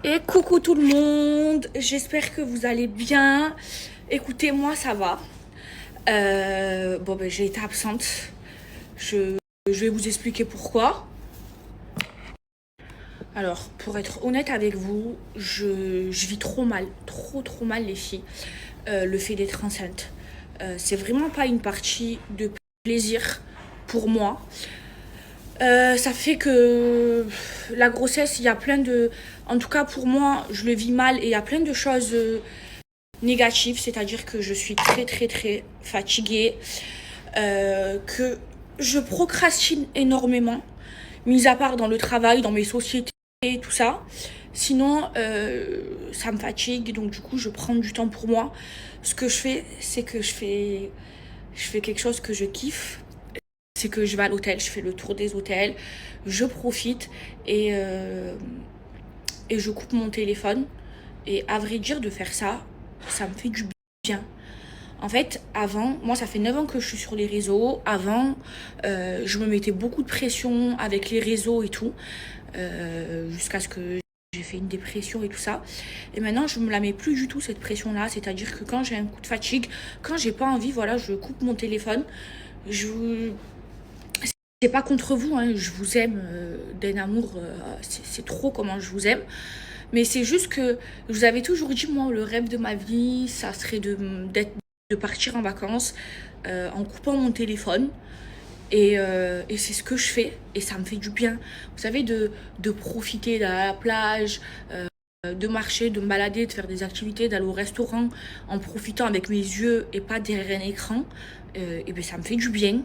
Et coucou tout le monde, j'espère que vous allez bien. Écoutez, moi ça va. J'ai été absente. Je vais vous expliquer pourquoi. Alors, pour être honnête avec vous, je vis trop mal, trop mal les filles, le fait d'être enceinte. C'est vraiment pas une partie de plaisir pour moi. Ça fait que la grossesse, il y a plein de... En tout cas, pour moi, je le vis mal et il y a plein de choses négatives. C'est-à-dire que je suis très fatiguée, que je procrastine énormément, mis à part dans le travail, dans mes sociétés et tout ça. Sinon, ça me fatigue, donc du coup, je prends du temps pour moi. Ce que je fais, c'est que je fais quelque chose que je kiffe. C'est que je vais à l'hôtel, je fais le tour des hôtels, je profite et je coupe mon téléphone. Et à vrai dire, de faire ça, ça me fait du bien. En fait, avant, moi ça fait 9 ans que je suis sur les réseaux. Avant, je me mettais beaucoup de pression avec les réseaux et tout, jusqu'à ce que j'ai fait une dépression et tout ça. Et maintenant, je me la mets plus du tout cette pression-là. C'est-à-dire que quand j'ai un coup de fatigue, quand j'ai pas envie, voilà, je coupe mon téléphone. C'est pas contre vous, hein, je vous aime d'un amour, c'est trop comment je vous aime. Mais c'est juste que je vous avais toujours dit, moi, le rêve de ma vie, ça serait de partir en vacances en coupant mon téléphone. Et c'est ce que je fais et ça me fait du bien. Vous savez, de profiter d'aller à la plage, de marcher, de me balader, de faire des activités, d'aller au restaurant en profitant avec mes yeux et pas derrière un écran. Et bien ça me fait du bien.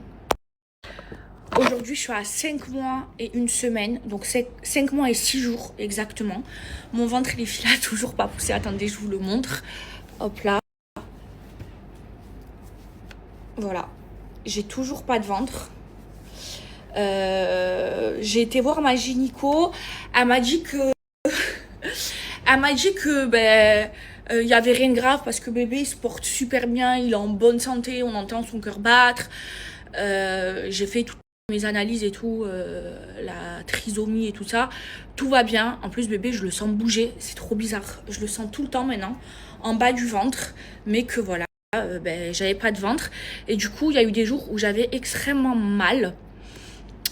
Aujourd'hui, je suis à 5 mois et 1 semaine, donc 5 mois et 6 jours exactement. Mon ventre, les filles, n'a toujours pas poussé. Attendez, je vous le montre. Hop là. Voilà. J'ai toujours pas de ventre. J'ai été voir ma gynéco. Elle m'a dit que il y avait rien de grave parce que bébé il se porte super bien, il est en bonne santé, on entend son cœur battre. J'ai fait toutes mes analyses et tout, la trisomie et tout ça, tout va bien. En plus bébé, je le sens bouger, c'est trop bizarre, je le sens tout le temps maintenant en bas du ventre, mais que voilà, j'avais pas de ventre. Et du coup il y a eu des jours où j'avais extrêmement mal.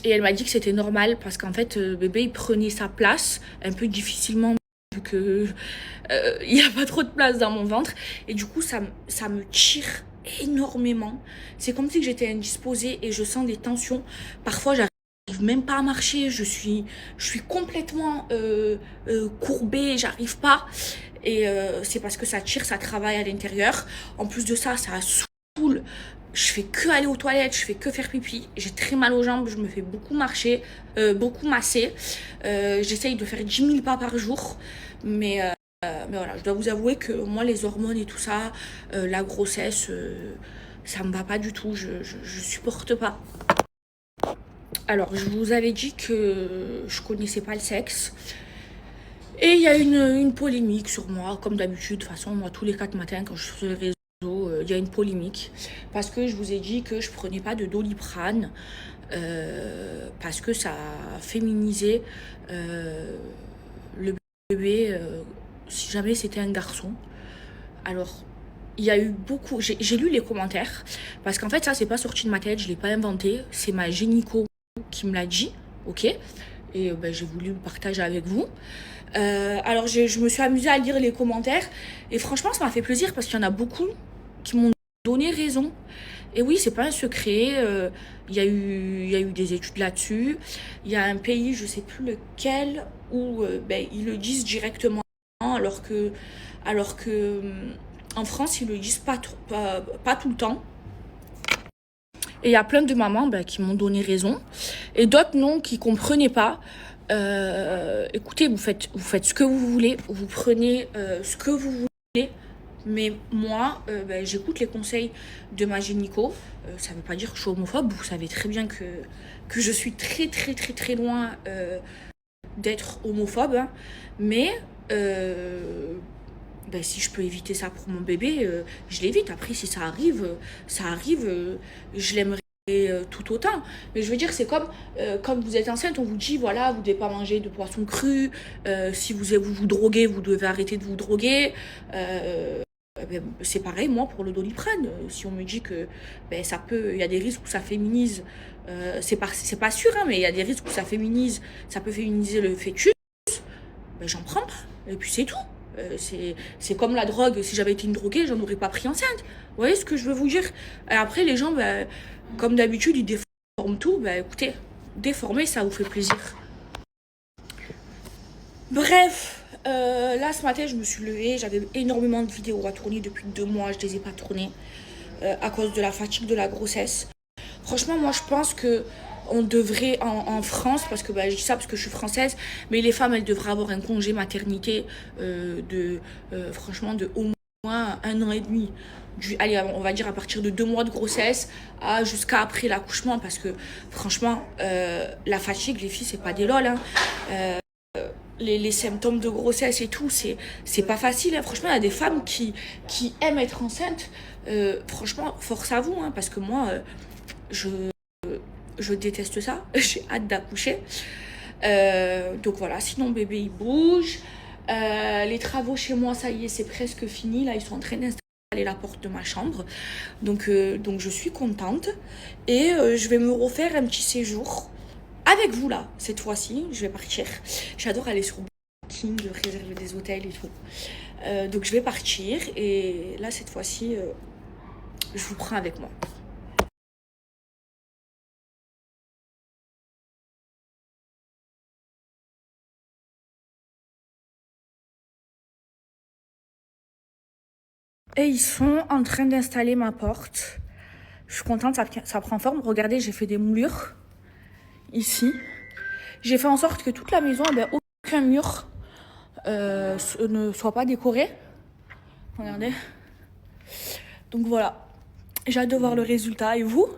Et elle m'a dit que c'était normal parce qu'en fait, bébé, il prenait sa place un peu difficilement vu que il n'y a pas trop de place dans mon ventre. Et du coup, ça me tire énormément. C'est comme si j'étais indisposée et je sens des tensions. Parfois, j'arrive même pas à marcher. Je suis complètement courbée, j'arrive pas. Et c'est parce que ça tire, ça travaille à l'intérieur. En plus de ça, ça saoule. Je fais que aller aux toilettes, je fais que faire pipi. J'ai très mal aux jambes, je me fais beaucoup marcher, beaucoup masser. J'essaye de faire 10 000 pas par jour. Mais voilà, je dois vous avouer que moi, les hormones et tout ça, la grossesse, ça me va pas du tout. Je supporte pas. Alors, je vous avais dit que je connaissais pas le sexe. Et il y a une polémique sur moi, comme d'habitude. De toute façon, moi, tous les 4 matins, quand je suis sur les réseaux, il y a une polémique parce que je vous ai dit que je prenais pas de Doliprane parce que ça féminisait le bébé si jamais c'était un garçon. Alors il y a eu beaucoup, j'ai lu les commentaires parce qu'en fait ça c'est pas sorti de ma tête, je l'ai pas inventé, c'est ma gynéco qui me l'a dit, ok, et j'ai voulu partager avec vous. Alors je me suis amusée à lire les commentaires et franchement ça m'a fait plaisir parce qu'il y en a beaucoup qui m'ont donné raison. Et oui, c'est pas un secret, il y a eu des études là-dessus. Il y a un pays, je sais plus lequel, où ils le disent directement alors que en France ils le disent pas tout le temps. Et il y a plein de mamans qui m'ont donné raison et d'autres non, qui comprenaient pas. Écoutez, vous faites ce que vous voulez, vous prenez ce que vous voulez, mais moi, j'écoute les conseils de ma gynéco. Ça veut pas dire que je suis homophobe, vous savez très bien que je suis très loin d'être homophobe, hein. Mais si je peux éviter ça pour mon bébé, je l'évite. Après, si ça arrive, je l'aimerais tout autant. Mais je veux dire, c'est comme quand vous êtes enceinte, on vous dit, voilà, vous ne devez pas manger de poisson cru, si vous droguez, vous devez arrêter de vous droguer. C'est pareil, moi, pour le Doliprane. Si on me dit que ça peut, il y a des risques où ça féminise, c'est pas sûr, hein, mais il y a des risques où ça peut féminiser le fœtus, j'en prends pas. Et puis c'est tout. C'est comme la drogue, si j'avais été une droguée, j'en aurais pas pris enceinte. Vous voyez ce que je veux vous dire? Et après, les gens, comme d'habitude, ils déforment tout. Écoutez, déformer, ça vous fait plaisir. Bref, là, ce matin, je me suis levée. J'avais énormément de vidéos à tourner depuis 2 mois. Je les ai pas tournées à cause de la fatigue de la grossesse. Franchement, moi, je pense que on devrait en France, parce que je dis ça parce que je suis française, mais les femmes, elles devraient avoir un congé maternité franchement, de au moins 1 an et demi. Allez, on va dire à partir de 2 mois de grossesse jusqu'à après l'accouchement, parce que franchement, la fatigue, les filles, c'est pas des lol. Hein. Les symptômes de grossesse et tout, c'est pas facile. Hein. Franchement, il y a des femmes qui aiment être enceintes. Franchement, force à vous, hein, parce que moi, je déteste ça. J'ai hâte d'accoucher. Donc voilà, sinon bébé il bouge. Les travaux chez moi, ça y est, c'est presque fini. Là, ils sont en train d'installer la porte de ma chambre. Donc je suis contente. Et je vais me refaire un petit séjour avec vous là, cette fois-ci. Je vais partir. J'adore aller sur Booking, réserver des hôtels et tout. Donc je vais partir. Et là, cette fois-ci, je vous prends avec moi. Et ils sont en train d'installer ma porte. Je suis contente, ça prend forme. Regardez, j'ai fait des moulures ici. J'ai fait en sorte que toute la maison, aucun mur ne soit pas décoré. Regardez. Donc voilà. J'ai hâte de voir le résultat. Et vous ?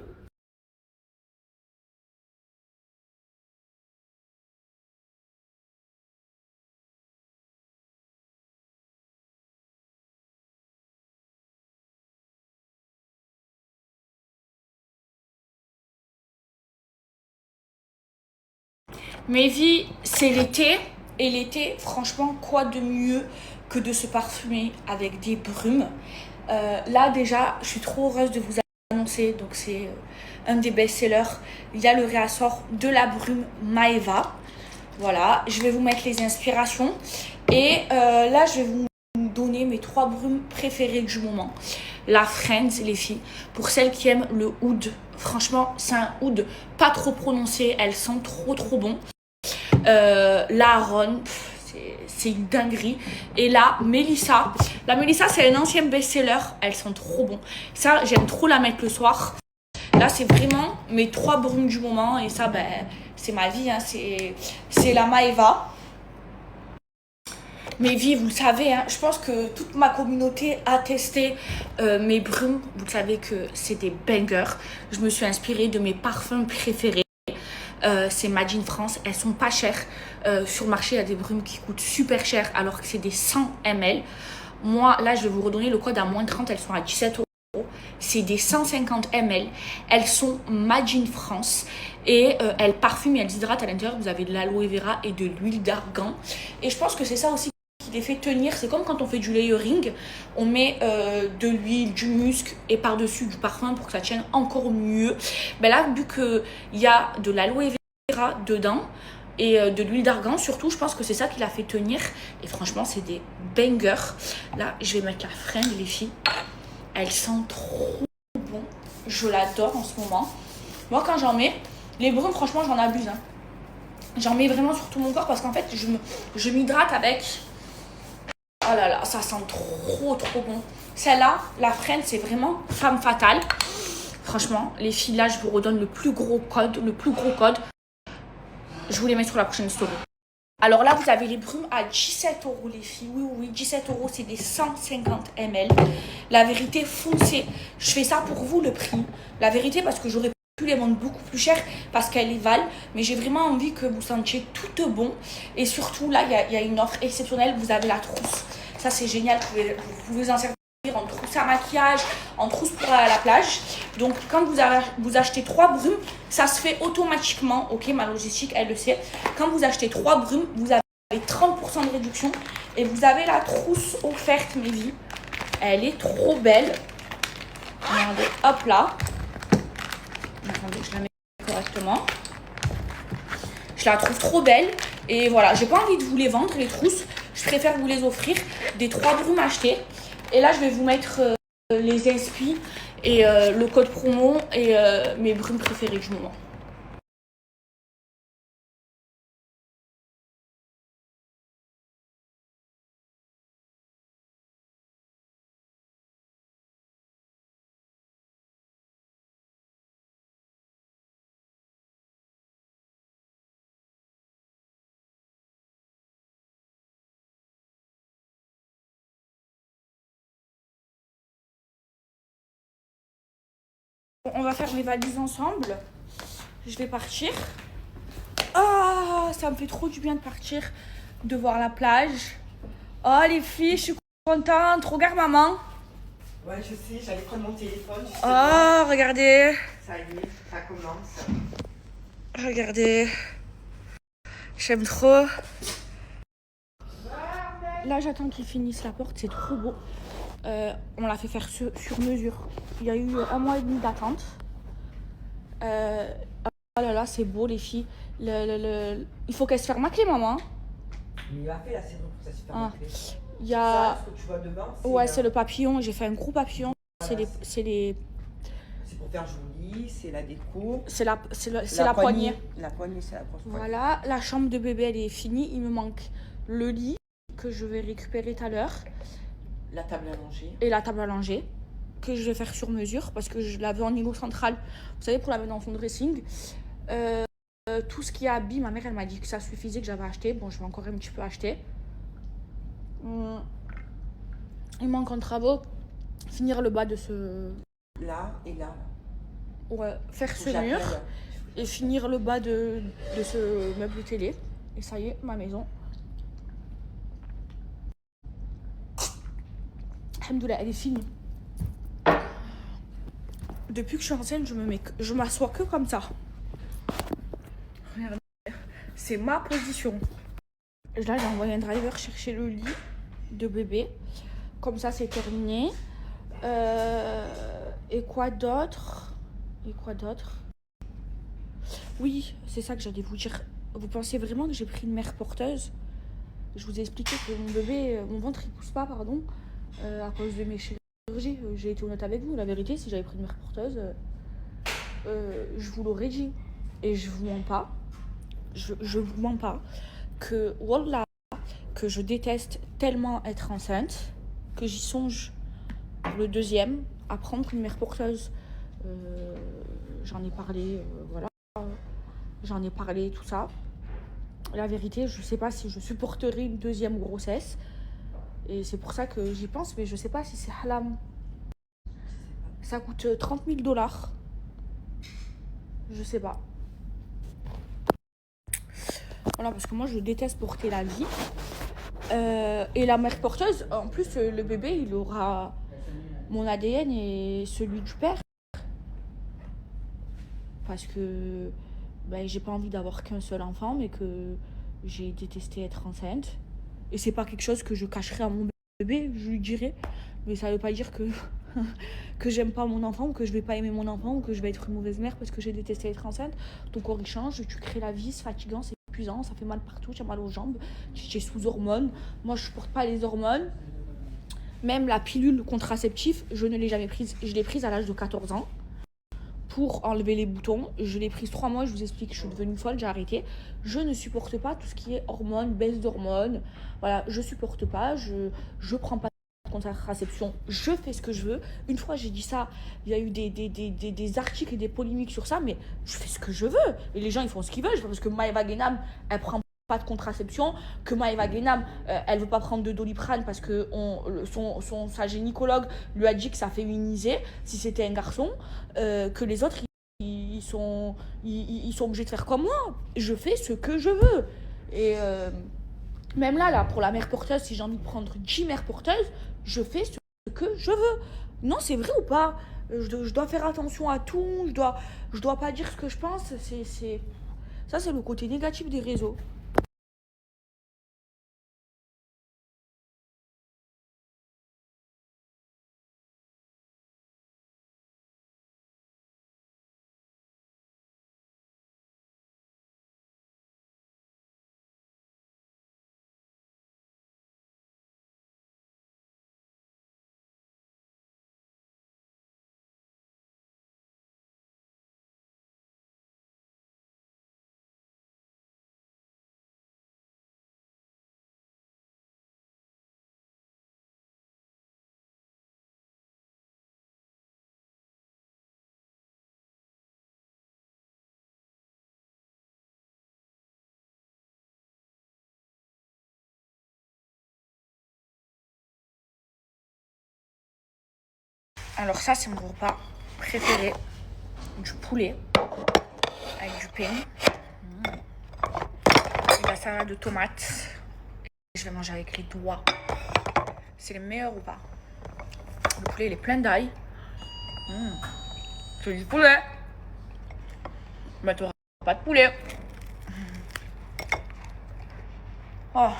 Mes vies, c'est l'été. Et l'été, franchement, quoi de mieux que de se parfumer avec des brumes. Là, déjà, je suis trop heureuse de vous annoncer. Donc, c'est un des best-sellers. Il y a le réassort de la brume Maeva. Voilà, je vais vous mettre les inspirations. Et là, je vais vous donner mes 3 brumes préférées du moment. La Friends, les filles. Pour celles qui aiment le oud. Franchement, c'est un oud pas trop prononcé. Elle sent trop bon. La Aron, c'est une dinguerie. Et la Mélissa. La Mélissa, c'est un ancien best-seller. Elles sont trop bon. Ça, j'aime trop la mettre le soir. Là, c'est vraiment mes 3 brumes du moment. Et ça, c'est ma vie. Hein. C'est la Maeva. Mes vies, vous le savez, hein, je pense que toute ma communauté a testé mes brumes. Vous savez que c'est des bangers. Je me suis inspirée de mes parfums préférés. C'est Made in France. Elles sont pas chères. Sur le marché, il y a des brumes qui coûtent super cher alors que c'est des 100 ml. Moi, là, je vais vous redonner le code à moins 30. Elles sont à 17 €. C'est des 150 ml. Elles sont Made in France. Et elles parfument et elles hydratent à l'intérieur. Vous avez de l'aloe vera et de l'huile d'argan. Et je pense que c'est ça aussi qui les fait tenir. C'est comme quand on fait du layering. On met de l'huile, du musc et par-dessus du parfum pour que ça tienne encore mieux. Là, vu qu'il y a de l'aloe vera dedans et de l'huile d'argan, surtout, je pense que c'est ça qui l'a fait tenir. Et franchement, c'est des bangers. Là, je vais mettre la Friend, les filles. Elle sent trop bon. Je l'adore en ce moment. Moi, quand j'en mets, les brumes, franchement, j'en abuse. Hein. J'en mets vraiment sur tout mon corps parce qu'en fait, je m'hydrate avec. Oh là là, ça sent trop bon. Celle-là, la Friend, c'est vraiment femme fatale. Franchement, les filles, là, je vous redonne le plus gros code. Je vous les mets sur la prochaine story. Alors là, vous avez les brumes à 17 €, les filles. Oui, 17 €, c'est des 150 ml. La vérité, foncez. Je fais ça pour vous, le prix. La vérité, parce que j'aurais pu les vendre beaucoup plus cher, parce qu'elles les valent. Mais j'ai vraiment envie que vous sentiez tout bon. Et surtout, là, il y a une offre exceptionnelle. Vous avez la trousse. Ça, c'est génial. Vous pouvez en servir en trousse trousse à maquillage, en trousse pour aller à la plage. Donc quand vous achetez 3 brumes, ça se fait automatiquement. Ok, ma logistique, elle le sait. Quand vous achetez 3 brumes, vous avez 30% de réduction. Et vous avez la trousse offerte, mes vies. Elle est trop belle. Regardez, hop là. Attendez, je la mets correctement. Je la trouve trop belle. Et voilà, j'ai pas envie de vous les vendre, les trousses. Je préfère vous les offrir. Des 3 brumes achetées. Et là, je vais vous mettre les inspi et le code promo et mes brumes préférées du moment. On va faire mes valises ensemble. Je vais partir. Ah, ça me fait trop du bien de partir, de voir la plage. Oh les filles, je suis contente. Regarde maman. Ouais, je sais, j'allais prendre mon téléphone. Oh, regardez. Ça y est, ça commence. Regardez. J'aime trop. Là, j'attends qu'ils finissent la porte. C'est trop beau. On l'a fait faire sur mesure. Il y a eu 1 mois et demi d'attente. Oh là là, c'est beau les filles. Il faut qu'elle se fasse maquiller, maman. Mais il a fait la saison pour ça se faire maquiller. Il y a... Ça, ce que tu vois devant, ouais, c'est le papillon. J'ai fait un gros papillon. Voilà, c'est pour faire joli, c'est la déco. C'est la poignée. La poignée, c'est la grosse poignée. Voilà, la chambre de bébé, elle est finie. Il me manque le lit que je vais récupérer tout à l'heure. La table à manger. Et la table à langer que je vais faire sur mesure parce que je l'avais en niveau central. Vous savez, pour la mettre dans son dressing. Tout ce qui est habits, ma mère, elle m'a dit que ça suffisait, que j'avais acheté. Bon, je vais encore un petit peu acheter. Il manque en travaux. Finir le bas de ce... Là et là. Ouais, faire ce mur. Et finir le bas de ce meuble télé. Et ça y est, ma maison. Alhamdoulilah, elle est finie. Depuis que je suis enceinte, je m'assois que comme ça. Regardez, c'est ma position. Là, j'ai envoyé un driver chercher le lit de bébé. Comme ça, c'est terminé. Et quoi d'autre? Oui, c'est ça que j'allais vous dire. Vous pensez vraiment que j'ai pris une mère porteuse? Je vous ai expliqué que mon ventre, il pousse pas, pardon, à cause de mes chirurgies. J'ai été honnête avec vous. La vérité, si j'avais pris une mère porteuse, je vous l'aurais dit. Et je vous mens pas. Je vous mens pas. Que, wallah, que je déteste tellement être enceinte que j'y songe pour le deuxième à prendre une mère porteuse. J'en ai parlé, voilà. J'en ai parlé, tout ça. La vérité, je sais pas si je supporterai une deuxième grossesse. Et c'est pour ça que j'y pense, mais je sais pas si c'est halam. Ça coûte 30 000 $. Je sais pas. Voilà, parce que moi, je déteste porter la vie. Et la mère porteuse, en plus, le bébé, il aura mon ADN et celui du père. Parce que j'ai pas envie d'avoir qu'un seul enfant, mais que j'ai détesté être enceinte. Et c'est pas quelque chose que je cacherai à mon bébé, je lui dirai. Mais ça veut pas dire que, que j'aime pas mon enfant, ou que je vais pas aimer mon enfant, ou que je vais être une mauvaise mère parce que j'ai détesté être enceinte. Ton corps il change, tu crées la vie, c'est fatigant, c'est épuisant, ça fait mal partout, tu as mal aux jambes, tu es sous hormones. Moi je supporte pas les hormones. Même la pilule contraceptive, je ne l'ai jamais prise. Je l'ai prise à l'âge de 14 ans. Pour enlever les boutons, je l'ai prise 3 mois, je vous explique, je suis devenue folle, j'ai arrêté. Je ne supporte pas tout ce qui est hormones, baisse d'hormones. Voilà, je supporte pas, je prends pas de contraception, je fais ce que je veux. Une fois j'ai dit ça, il y a eu des articles et des polémiques sur ça, mais je fais ce que je veux. Et les gens ils font ce qu'ils veulent, parce que Maëva Guénam, elle prend pas de contraception, que Maëva Guénam, elle veut pas prendre de Doliprane parce que sa gynécologue lui a dit que ça féminisait si c'était un garçon, que les autres ils sont obligés de faire comme moi. Je fais ce que je veux. Et même là pour la mère porteuse, si j'ai envie de prendre 10 mères porteuses, je fais ce que je veux. Non, c'est vrai ou pas? Je dois faire attention à tout, je dois pas dire ce que je pense. Ça, c'est le côté négatif des réseaux. Alors ça, c'est mon repas préféré. Du poulet avec du pain. Et de la salade de tomates. Je vais manger avec les doigts. C'est les meilleurs repas. Le poulet, il est plein d'ail. C'est du poulet. Mais t'auras pas de poulet. Oh.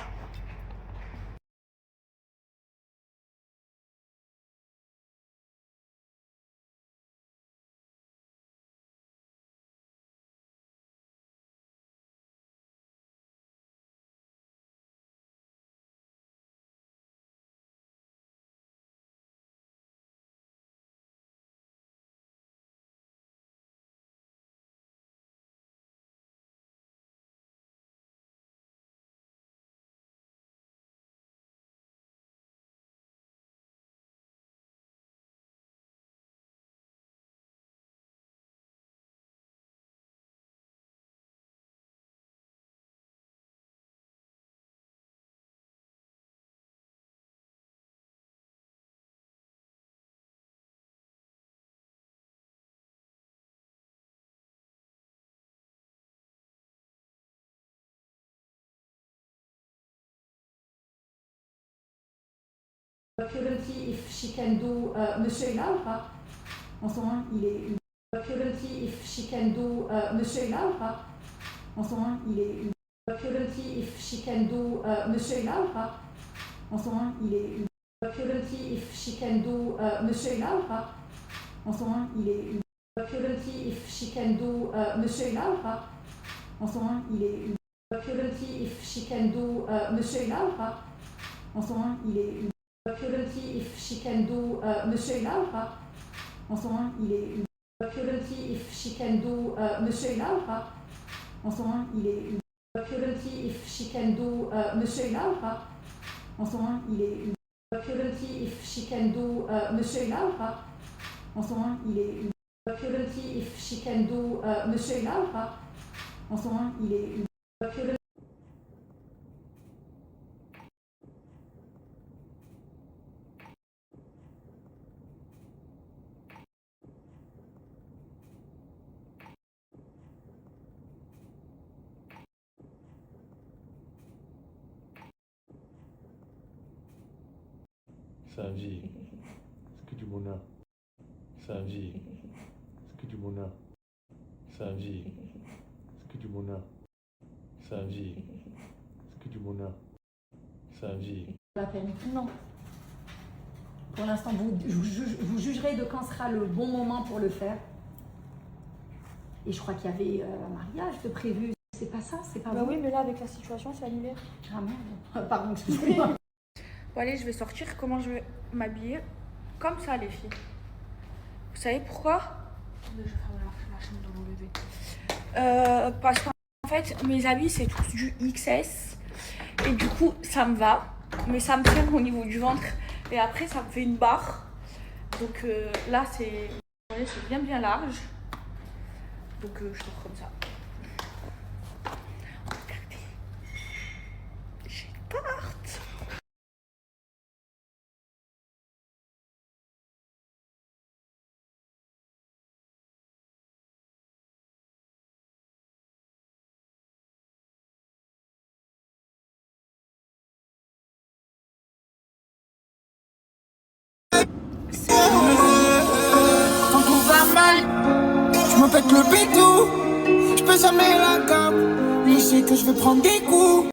Currently, if she can do, Monsieur est là ou pas? En ce moment, il est. Currently, if she can do, Monsieur est là ou pas? En ce moment, il est. Currently, if she can do, Monsieur est là ou pas? En ce moment, il est. Currently, if she can do, Monsieur est là ou pas? En ce moment, il est. Currently, if she can do, Monsieur est là ou pas? En ce moment, il est. Currently, if she can do, Monsieur est là ou pas? En ce moment, il est. Currently, if she can do, Monsieur est là ou pas? En ce moment, il est. Currently, if she can do, Monsieur est là ou pas? En ce moment, il est. Currently, if she can do, Monsieur est là ou pas? En ce moment, il est. Currently, if she can do, Monsieur est là ou pas? En ce moment, il est. Currently, if she can do, Monsieur est là ou pas? En ce moment, il est. Sa vie, c'est que du bonheur. Sa vie, c'est que du bonheur. Sa vie, c'est que du bonheur. Sa vie, c'est que du bonheur. Sa vie. La peine. Non. Pour l'instant, vous jugerez de quand sera le bon moment pour le faire. Et je crois qu'il y avait un mariage de prévu. C'est pas ça, c'est pas Bah vous. oui, mais là, avec la situation, c'est annulé. Ah merde. Pardon, excusez-moi. Bon, allez, je vais sortir. Comment je vais m'habiller? Comme ça, les filles. Vous savez pourquoi? Je vais fermer la chaîne de mon bébé. Parce qu'en fait, mes habits, c'est tous du XS. Et du coup, ça me va. Mais ça me ferme au niveau du ventre. Et après, ça me fait une barre. Donc là, c'est bien large. Donc je trouve comme ça. Regardez. J'ai une carte. Quand tout va mal, je me pète le bétou. Je peux jamais la cape, mais je sais que je vais prendre des coups.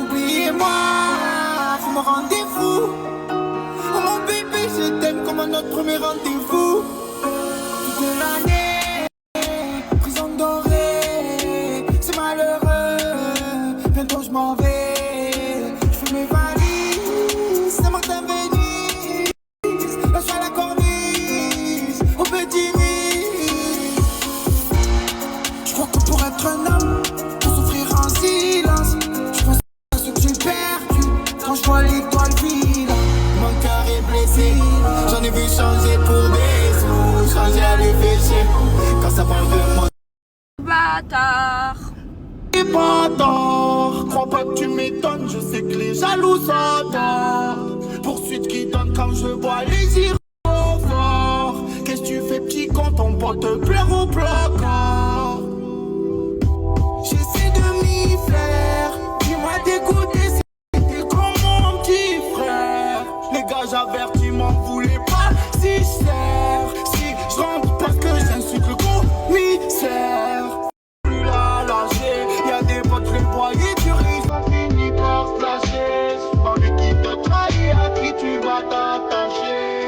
Oubliez-moi, vous me rendez fou. Oh mon bébé, je t'aime comme à notre premier rendez-vous. Toute l'année, prison dorée, c'est malheureux. Bientôt je m'en vais, je fais mes valises, c'est Martin Venise. Là je suis à la corniche, au petit Nice. Je crois que pour être un homme, faut souffrir en silence. Je pense à ce que j'ai perdu quand je vois l'étoile vide. Mon cœur est blessé, j'en ai vu changer pour des sous, changer à l'UVG. Quand ça parle de moi, Bâtard. t'es pas tort. Crois pas que tu m'étonnes, je sais que les jaloux s'entendent. Poursuite qui donne quand je vois les aéroforts. Qu'est-ce que tu fais petit quand ton pote te pleure au placard? J'essaie de m'y faire, tu m'as dégoûté, c'était comme mon petit frère. Les gars j'avertis, m'en voulez pas si je sers. Si je rentre parce que j'insulte le commissaire. Plus la lâcher, y'a des potes je les voyais, tu risques à finir par se lâcher. C'est pas lui qui te trahit, à qui tu vas t'attacher.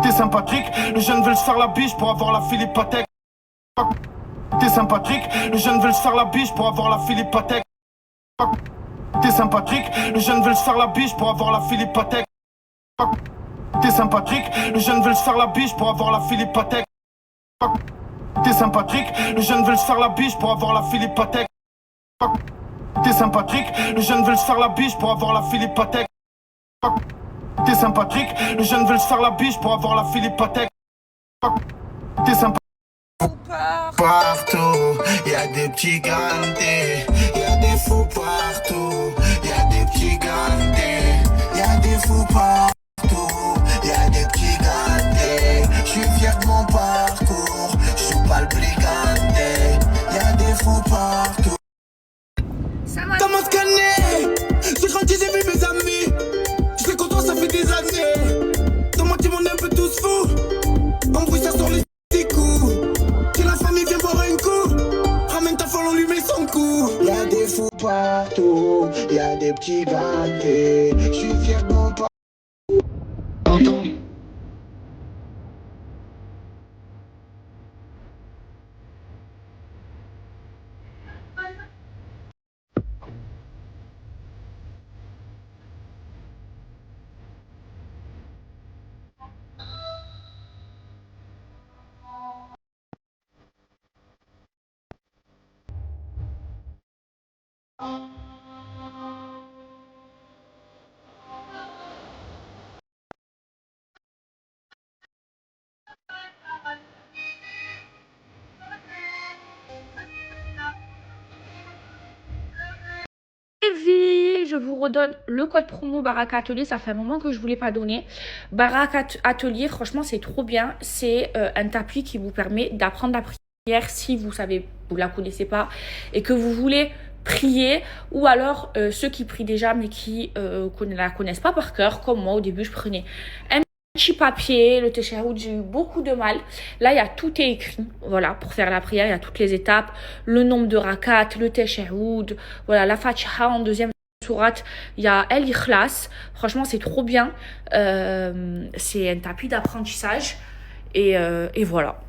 T'es sympathique, le jeune veut se faire la biche pour avoir la Philippe Patek. T'es sympathique, le jeune veut se faire la biche pour avoir la Philippe Patek. T'es sympathique, le jeune veut se faire la biche pour avoir la Philippe Patek. T'es sympathique, le jeune veut se faire la biche pour avoir la Philippe Patek. T'es sympathique, le jeune veut se faire la biche pour avoir la Philippe Patek. T'es sympathique, le jeune veut se faire la biche pour avoir la Philippe Patek. T'es sympathique, le jeune veut se faire la biche pour avoir la Philippe Patek. T'es sympathique. Partout, y'a des petits gantés, y'a des fous partout, y'a des petits gantés, y'a des fous partout, y'a des petits gantés. J'suis fier de mon parcours, j'suis pas le briganté, y'a des fous partout. Comment se calmer? J'ai grandi, j'ai vu mes amis. J'sais content, ça fait des années. Dans mon team, on est un peu tous fous. On bruit ça sur les coups. Si la famille vient boire un coup, ramène ta folle, on lui met son coup. Y'a des fous partout, y'a des petits gâtés. J'suis fier de mon parcours, je vous redonne le code promo Baraka Atelier. Ça fait un moment que je ne vous l'ai pas donné. Baraka Atelier, franchement, c'est trop bien. C'est un tapis qui vous permet d'apprendre la prière si vous savez, vous ne la connaissez pas et que vous voulez prier, ou alors ceux qui prient déjà mais qui ne la connaissent pas par cœur, comme moi au début je prenais un petit papier, le Teshahoud, j'ai eu beaucoup de mal. Là il y a tout est écrit, voilà, pour faire la prière il y a toutes les étapes, le nombre de rakat, le Teshahoud, voilà, la Fatiha en deuxième sourate, il y a El Ikhlas, franchement c'est trop bien, c'est un tapis d'apprentissage et voilà.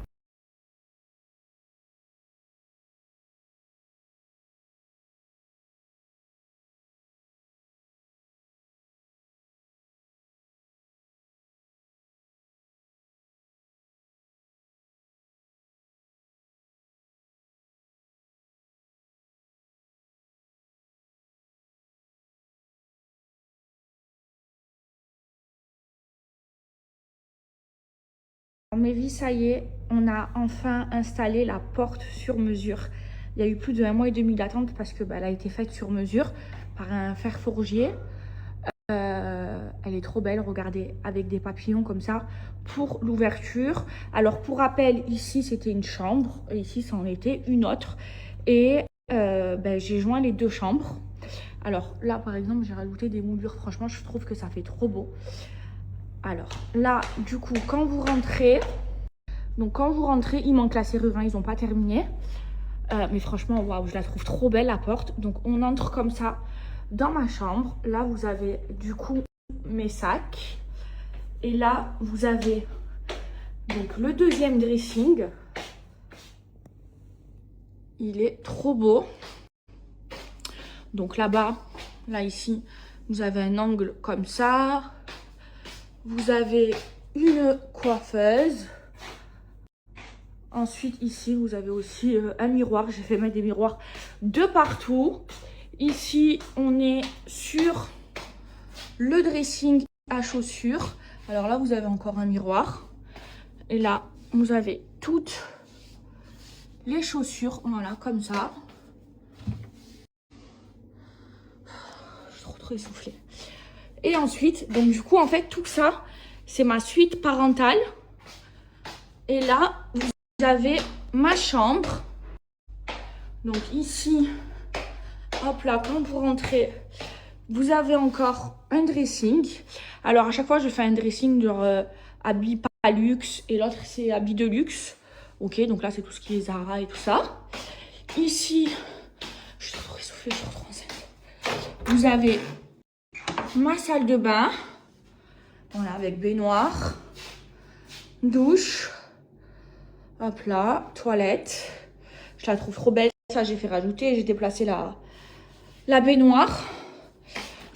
Mais oui, ça y est, on a enfin installé la porte sur mesure. Il y a eu plus d'1 mois et demi d'attente parce que elle a été faite sur mesure par un fer forgier. Elle est trop belle, regardez, avec des papillons comme ça pour l'ouverture. Alors pour rappel, ici c'était une chambre et ici ça en était une autre. Et j'ai joint les deux chambres. Alors là par exemple j'ai rajouté des moulures, franchement je trouve que ça fait trop beau. Alors là, du coup, quand vous rentrez, il manque la serrure, hein, ils n'ont pas terminé. Mais franchement, waouh, je la trouve trop belle la porte. Donc on entre comme ça dans ma chambre. Là, vous avez du coup mes sacs. Et là, vous avez donc le deuxième dressing. Il est trop beau. Donc là-bas, là ici, vous avez un angle comme ça. Vous avez une coiffeuse. Ensuite, ici, vous avez aussi un miroir. J'ai fait mettre des miroirs de partout. Ici, on est sur le dressing à chaussures. Alors là, vous avez encore un miroir. Et là, vous avez toutes les chaussures. Voilà, comme ça. Je suis trop essoufflée. Et ensuite, donc du coup, en fait, tout ça, c'est ma suite parentale. Et là, vous avez ma chambre. Donc ici, hop là, quand vous rentrez, vous avez encore un dressing. Alors à chaque fois, je fais un dressing de habits pas luxe et l'autre, c'est habits de luxe. Ok, donc là, c'est tout ce qui est Zara et tout ça. Ici, je suis trop essoufflée, je suis trop enceinte. Vous avez ma salle de bain, voilà, avec baignoire, douche, hop là, toilette. Je la trouve trop belle. Ça, j'ai fait rajouter, j'ai déplacé la baignoire.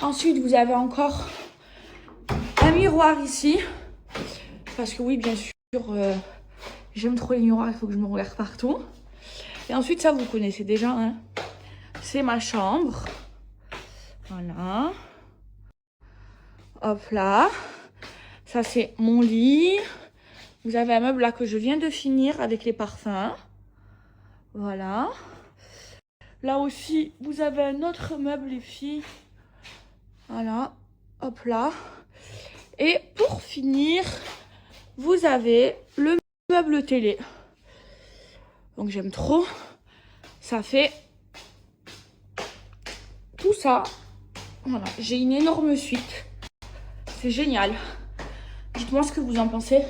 Ensuite, vous avez encore un miroir ici, parce que oui, bien sûr, j'aime trop les miroirs, il faut que je me regarde partout. Et ensuite, ça, vous connaissez déjà, hein, c'est ma chambre. Voilà. Hop là. Ça, c'est mon lit. Vous avez un meuble là que je viens de finir avec les parfums. Voilà. Là aussi, vous avez un autre meuble, les filles. Voilà. Hop là. Et pour finir, vous avez le meuble télé. Donc, j'aime trop. Ça fait tout ça. Voilà. J'ai une énorme suite. C'est génial. Dites-moi ce que vous en pensez.